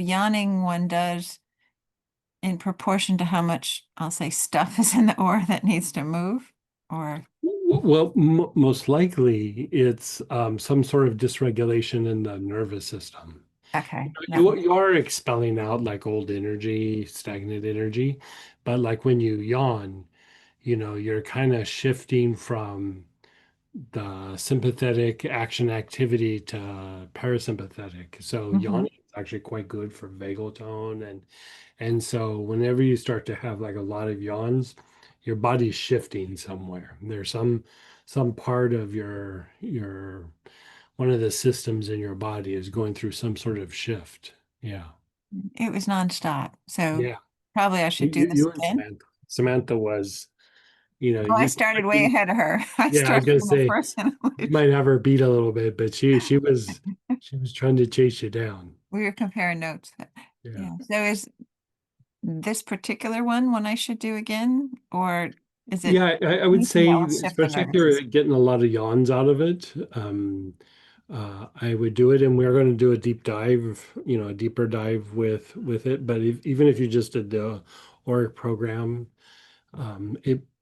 Yawning one does in proportion to how much, I'll say, stuff is in the ore that needs to move? Or, Well, m most likely it's some sort of dysregulation in the nervous system. okay, that You makes, you are expelling out like old energy, stagnant energy, but like when you yawn, you're kind of shifting from the sympathetic action activity to parasympathetic. So mhm. yawning is actually quite good for vagal tone and so whenever you start to have like a lot of yawns, your body's shifting somewhere. There's some part of your one of the systems in your body is going through some sort of shift. Yeah. It was nonstop. So Yeah. probably I You, should do you, this you and again. Samantha. Samantha was, Oh, I you started way ahead of her. I yeah, I was started gonna a little say first and you might have her beat a little bit, but she was trying to chase you down. we were comparing notes. Yeah. Yeah. So is this particular one I should do again? Or is it Yeah, I would anything that say, will shift the especially if nervous you're system? getting a lot of yawns out of it, I would do it, and we're going to do a deep dive, a deeper dive with it. But even if you just did the ORIC program,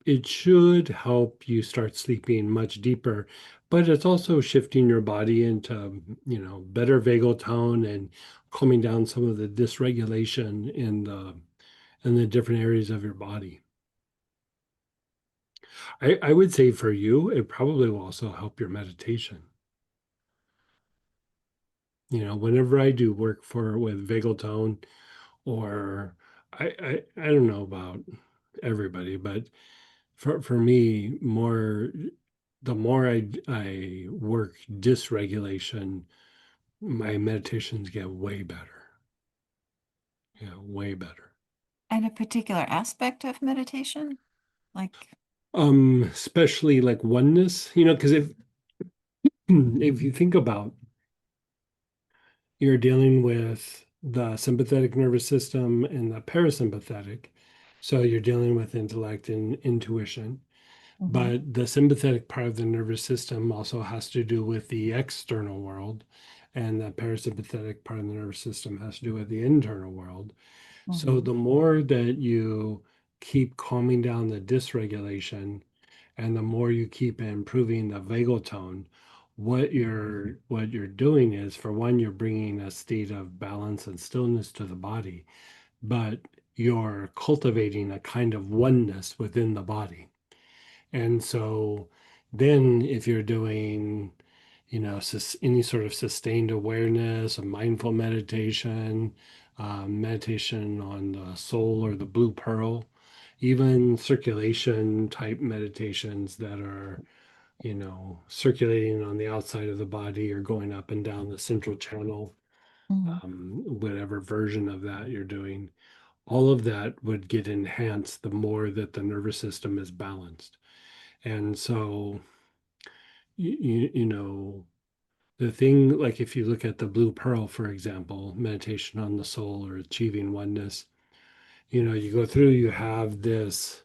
it should help you start sleeping much deeper. But it's also shifting your body into, better vagal tone and calming down some of the dysregulation in the different areas of your body. I would say for you, it probably will also help your meditation. Whenever I do work with vagal tone, or I don't know about everybody, but for me, the more I work dysregulation, my meditations get way better. Yeah, way better. And a particular aspect of meditation? Like, Especially like oneness, because if you think about you're dealing with the sympathetic nervous system and the parasympathetic. So you're dealing with intellect and intuition. mhm, But the sympathetic part of the nervous system also has to do with the external world, and the parasympathetic part of the nervous system has to do with the internal world. So mhm, the more that you keep calming down the dysregulation, and the more you keep improving the vagal tone, what you're doing is, for one, you're bringing a state of balance and stillness to the body, but you're cultivating a kind of oneness within the body. And so then if you're doing, any sort of sustained awareness, a mindful meditation, meditation on the soul or the blue pearl, even circulation type meditations that are, circulating on the outside of the body or going up and down the central channel, mhm. whatever version of that you're doing, all of that would get enhanced the more that the nervous system is balanced. And so, the thing, like if you look at the blue pearl, for example, meditation on the soul or achieving oneness, you go through, you have this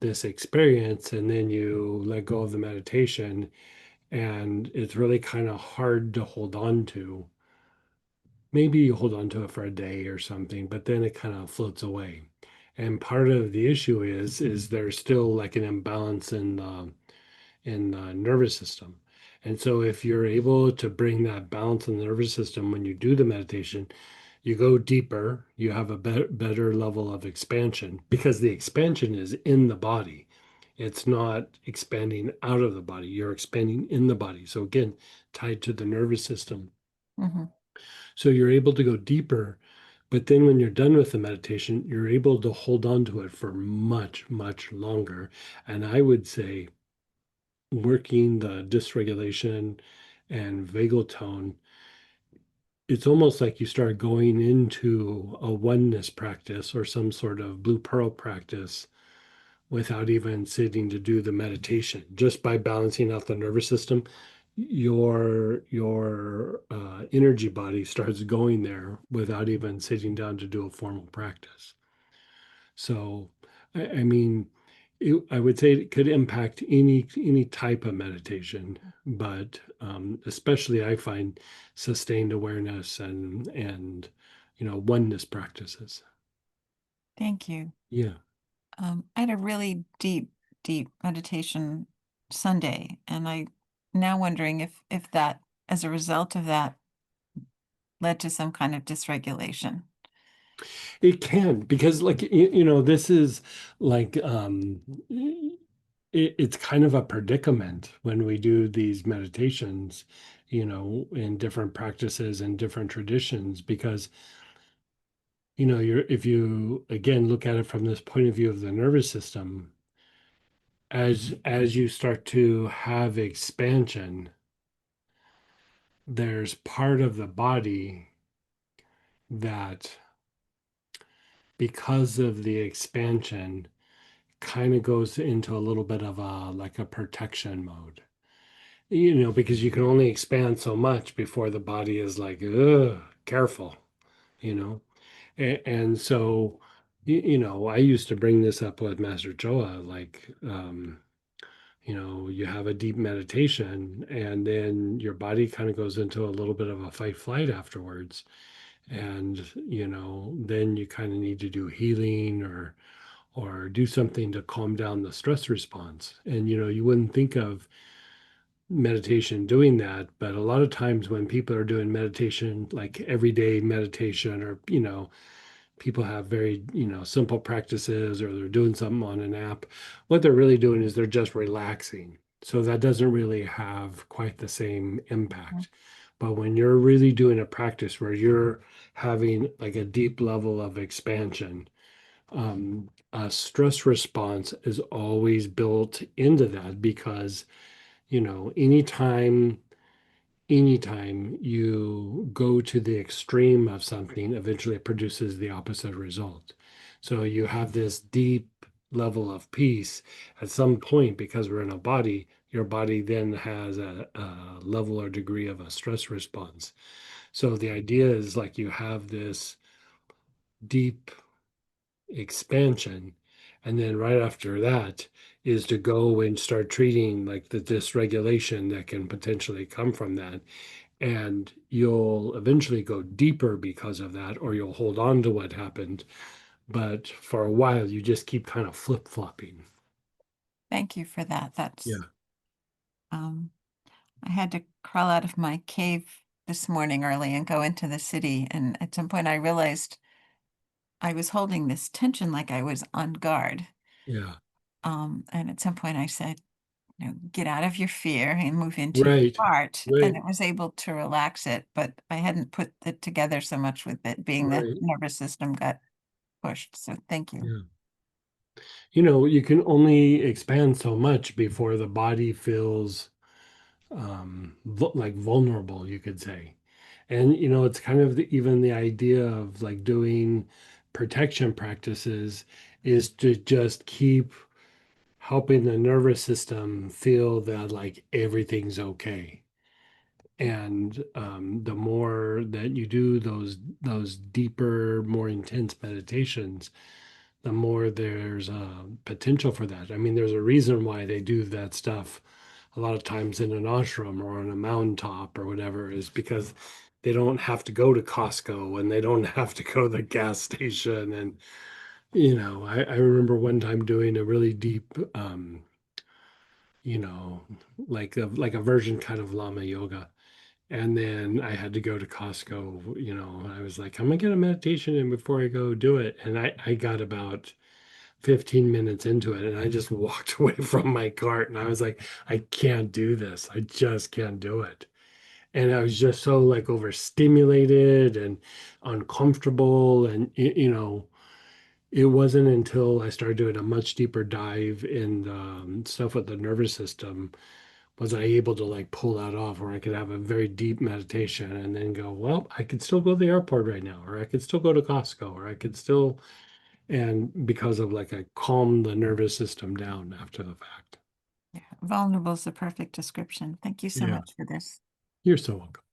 experience, and then you let go of the meditation, and it's really kind of hard to hold on to. Maybe you hold on to it for a day or something, but then it kind of floats away. And part of the issue is there's still like an imbalance in the nervous system. And so if you're able to bring that balance in the nervous system when you do the meditation, you go deeper, you have a better level of expansion because the expansion is in the body. It's not expanding out of the body. You're expanding in the body. So again, tied to the nervous system. Mhm. So you're able to go deeper, but then when you're done with the meditation, you're able to hold on to it for much, much longer. And I would say working the dysregulation and vagal tone, it's almost like you start going into a oneness practice or some sort of blue pearl practice without even sitting to do the meditation. Just by balancing out the nervous system, your energy body starts going there without even sitting down to do a formal practice. So, I mean, I would say it could impact any type of meditation, but especially I find sustained awareness and oneness practices. Thank you. Yeah. I had a really deep meditation Sunday, and I now wondering if that, as a result of that, led to some kind of dysregulation. It can, because like this is like it's kind of a predicament when we do these meditations, in different practices and different traditions, because if you again look at it from this point of view of the nervous system, as you start to have expansion, there's part of the body that, because of the expansion, kind of goes into a little bit of a like a protection mode. Because you can only expand so much before the body is like, ugh, careful, you know. And so, I used to bring this up with Master Choa, like, you have a deep meditation, and then your body kind of goes into a little bit of a fight flight afterwards. And, then you kind of need to do healing or do something to calm down the stress response. And, you wouldn't think of meditation doing that, but a lot of times when people are doing meditation, like everyday meditation, or people have very simple practices, or they're doing something on an app, what they're really doing is they're just relaxing, so that doesn't really have quite the same Mhm. impact. But when you're really doing a practice where you're having like a deep level of expansion, a stress response is always built into that, because anytime you go to the extreme of something, eventually it produces the opposite result. So you have this deep level of peace at some point, because we're in a body. Your body then has a level or degree of a stress response. So the idea is like you have this deep expansion, and then right after that is to go and start treating like the dysregulation that can potentially come from that. And you'll eventually go deeper because of that, or you'll hold on to what happened. But for a while, you just keep kind of flip-flopping. Thank you for that. Yeah. Um, I had to crawl out of my cave this morning early and go into the city. And at some point, I realized I was holding this tension like I was on guard. Yeah. And at some point, I said, get out of your fear and move into your Right. heart. And Right. it was able to relax it, but I hadn't put it together so much with it being the Right. nervous system got pushed. So thank you. Yeah. You can only expand so much before the body feels like vulnerable, you could say. And it's kind of even the idea of like doing protection practices is to just keep helping the nervous system feel that like everything's okay. And the more that you do those deeper, more intense meditations, the more there's potential for that. I mean, there's a reason why they do that stuff a lot of times in an ashram or on a mountaintop or whatever, is because they don't have to go to Costco, and they don't have to go to the gas station. And I remember one time doing a really deep you know like a version kind of lama yoga, and then I had to go to Costco. I was like, I'm gonna get a meditation in before I go do it. And I got about 15 minutes into it, and I just walked away from my cart, and I was like, I can't do this. I just can't do it. And I was just so like overstimulated and uncomfortable. And it wasn't until I started doing a much deeper dive in stuff with the nervous system was I able to like pull that off, where I could have a very deep meditation and then go, well, I could still go to the airport right now, or I could still go to Costco, or I could still, and because of like I calmed the nervous system down after the fact. Yeah. Vulnerable is the perfect description. Thank you so Yeah, much for this. you're so welcome.